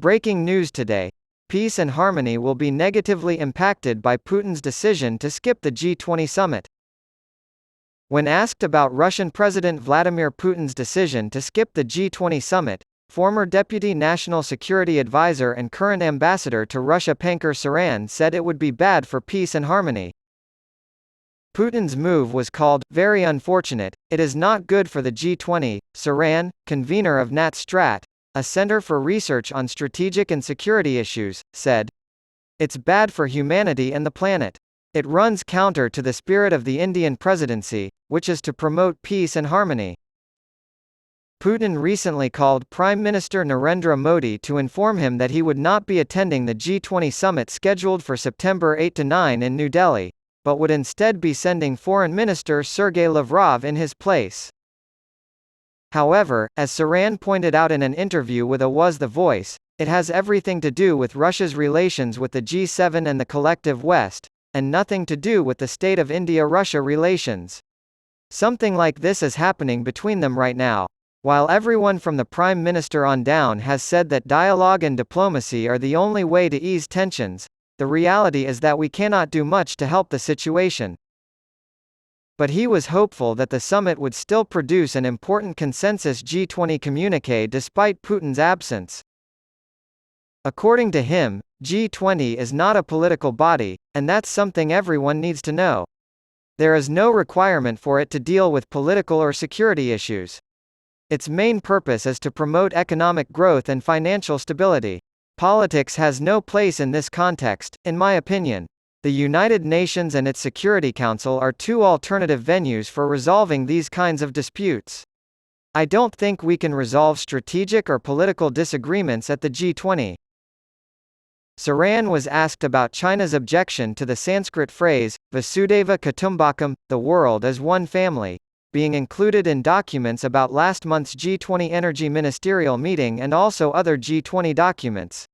Breaking news today. Peace and harmony will be negatively impacted by Putin's decision to skip the G20 summit. When asked about Russian President Vladimir Putin's decision to skip the G20 summit, former Deputy National Security Advisor and current ambassador to Russia Pankar Saran said it would be bad for peace and harmony. Putin's move was called very unfortunate. It is not good for the G20, Saran, convener of Nat Strat, a center for research on strategic and security issues, said. It's bad for humanity and the planet. It runs counter to the spirit of the Indian presidency, which is to promote peace and harmony. Putin recently called Prime Minister Narendra Modi to inform him that he would not be attending the G20 summit scheduled for September 8–9 in New Delhi, but would instead be sending Foreign Minister Sergei Lavrov in his place. However, as Saran pointed out in an interview with Was the Voice, it has everything to do with Russia's relations with the G7 and the collective West, and nothing to do with the state of India-Russia relations. Something like this is happening between them right now. While everyone from the Prime Minister on down has said that dialogue and diplomacy are the only way to ease tensions, the reality is that we cannot do much to help the situation. But he was hopeful that the summit would still produce an important consensus G20 communiqué despite Putin's absence. According to him, G20 is not a political body, and that's something everyone needs to know. There is no requirement for it to deal with political or security issues. Its main purpose is to promote economic growth and financial stability. Politics has no place in this context, in my opinion. The United Nations and its Security Council are two alternative venues for resolving these kinds of disputes. I don't think we can resolve strategic or political disagreements at the G20. Saran was asked about China's objection to the Sanskrit phrase, Vasudhaiva Kutumbakam, the world as one family, being included in documents about last month's G20 Energy Ministerial meeting and also other G20 documents.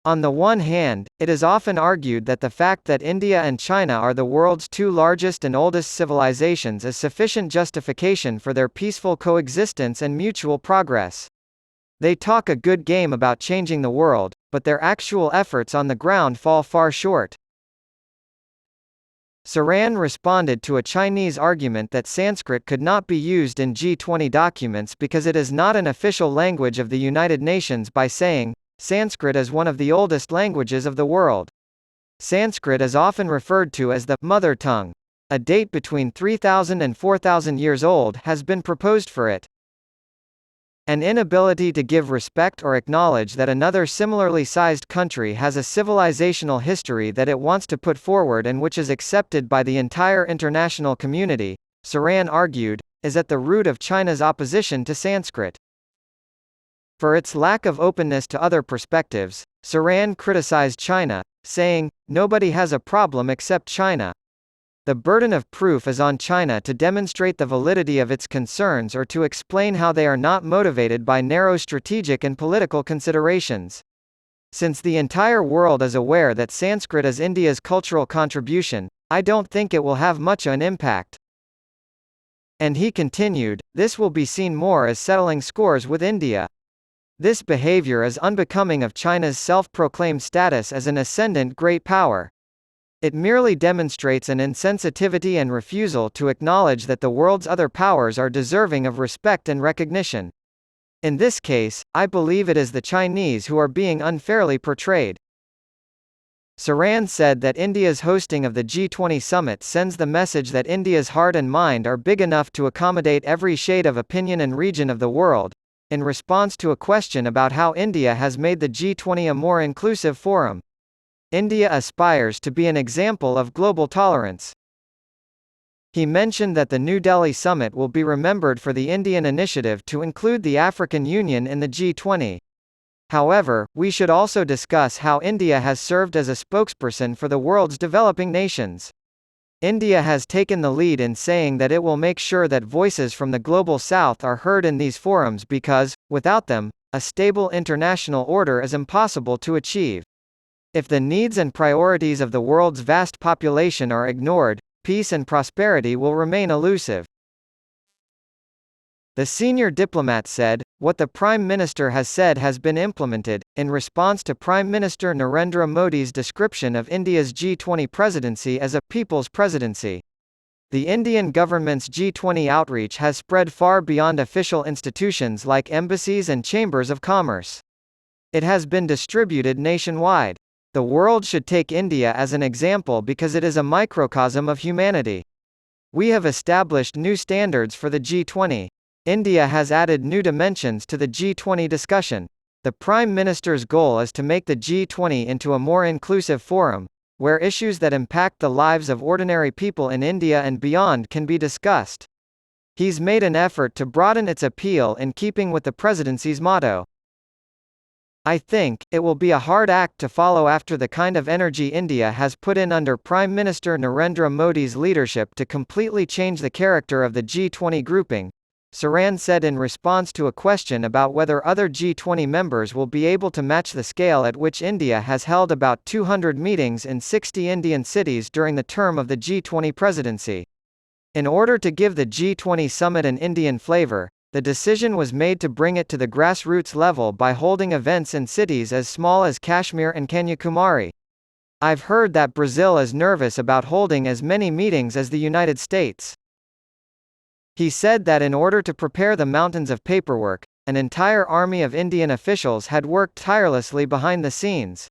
On the one hand, it is often argued that the fact that India and China are the world's two largest and oldest civilizations is sufficient justification for their peaceful coexistence and mutual progress. They talk a good game about changing the world, but their actual efforts on the ground fall far short. Saran responded to a Chinese argument that Sanskrit could not be used in G20 documents because it is not an official language of the United Nations by saying, Sanskrit is one of the oldest languages of the world. Sanskrit is often referred to as the mother tongue. A date between 3,000 and 4,000 years old has been proposed for it. An inability to give respect or acknowledge that another similarly sized country has a civilizational history that it wants to put forward and which is accepted by the entire international community, Saran argued, is at the root of China's opposition to Sanskrit. For its lack of openness to other perspectives, Saran criticized China, saying, "Nobody has a problem except China. The burden of proof is on China to demonstrate the validity of its concerns or to explain how they are not motivated by narrow strategic and political considerations. Since the entire world is aware that Sanskrit is India's cultural contribution, I don't think it will have much an impact." And he continued, "This will be seen more as settling scores with India. This behavior is unbecoming of China's self-proclaimed status as an ascendant great power. It merely demonstrates an insensitivity and refusal to acknowledge that the world's other powers are deserving of respect and recognition. In this case, I believe it is the Chinese who are being unfairly portrayed." Saran said that India's hosting of the G20 summit sends the message that India's heart and mind are big enough to accommodate every shade of opinion and region of the world, in response to a question about how India has made the G20 a more inclusive forum. India aspires to be an example of global tolerance. He mentioned that the New Delhi summit will be remembered for the Indian initiative to include the African Union in the G20. However, we should also discuss how India has served as a spokesperson for the world's developing nations. India has taken the lead in saying that it will make sure that voices from the global south are heard in these forums because, without them, a stable international order is impossible to achieve. If the needs and priorities of the world's vast population are ignored, peace and prosperity will remain elusive. The senior diplomat said, What the Prime Minister has said has been implemented, in response to Prime Minister Narendra Modi's description of India's G20 presidency as a people's presidency. The Indian government's G20 outreach has spread far beyond official institutions like embassies and chambers of commerce. It has been distributed nationwide. The world should take India as an example because it is a microcosm of humanity. We have established new standards for the G20. India has added new dimensions to the G20 discussion. The Prime Minister's goal is to make the G20 into a more inclusive forum, where issues that impact the lives of ordinary people in India and beyond can be discussed. He's made an effort to broaden its appeal in keeping with the presidency's motto. I think it will be a hard act to follow after the kind of energy India has put in under Prime Minister Narendra Modi's leadership to completely change the character of the G20 grouping, Saran said in response to a question about whether other G20 members will be able to match the scale at which India has held about 200 meetings in 60 Indian cities during the term of the G20 presidency. In order to give the G20 summit an Indian flavor, the decision was made to bring it to the grassroots level by holding events in cities as small as Kashmir and Kanyakumari. I've heard that Brazil is nervous about holding as many meetings as the United States. He said that in order to prepare the mountains of paperwork, an entire army of Indian officials had worked tirelessly behind the scenes.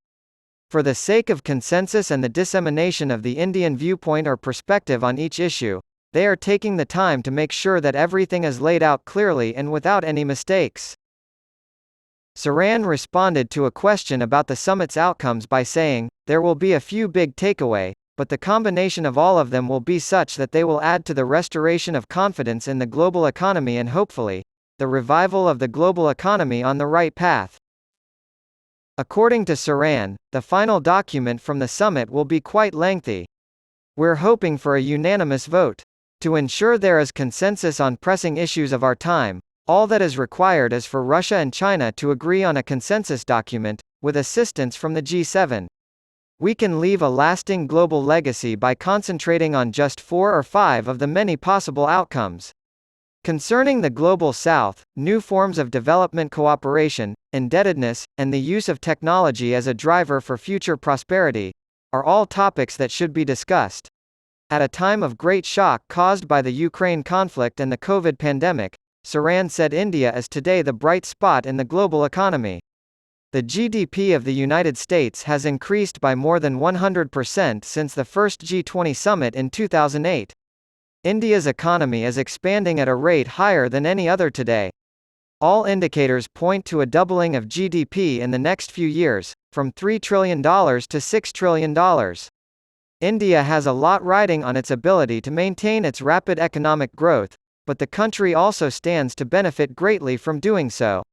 For the sake of consensus and the dissemination of the Indian viewpoint or perspective on each issue, they are taking the time to make sure that everything is laid out clearly and without any mistakes. Saran responded to a question about the summit's outcomes by saying, "There will be a few big takeaway, but the combination of all of them will be such that they will add to the restoration of confidence in the global economy and hopefully, the revival of the global economy on the right path." According to Saran, the final document from the summit will be quite lengthy. "We're hoping for a unanimous vote. To ensure there is consensus on pressing issues of our time, all that is required is for Russia and China to agree on a consensus document, with assistance from the G7. We can leave a lasting global legacy by concentrating on just 4 or 5 of the many possible outcomes. Concerning the Global South, new forms of development cooperation, indebtedness, and the use of technology as a driver for future prosperity, are all topics that should be discussed. At a time of great shock caused by the Ukraine conflict and the COVID pandemic, Saran said India is today the bright spot in the global economy. The GDP of the United States has increased by more than 100% since the first G20 summit in 2008. India's economy is expanding at a rate higher than any other today. All indicators point to a doubling of GDP in the next few years, from $3 trillion to $6 trillion. India has a lot riding on its ability to maintain its rapid economic growth, but the country also stands to benefit greatly from doing so.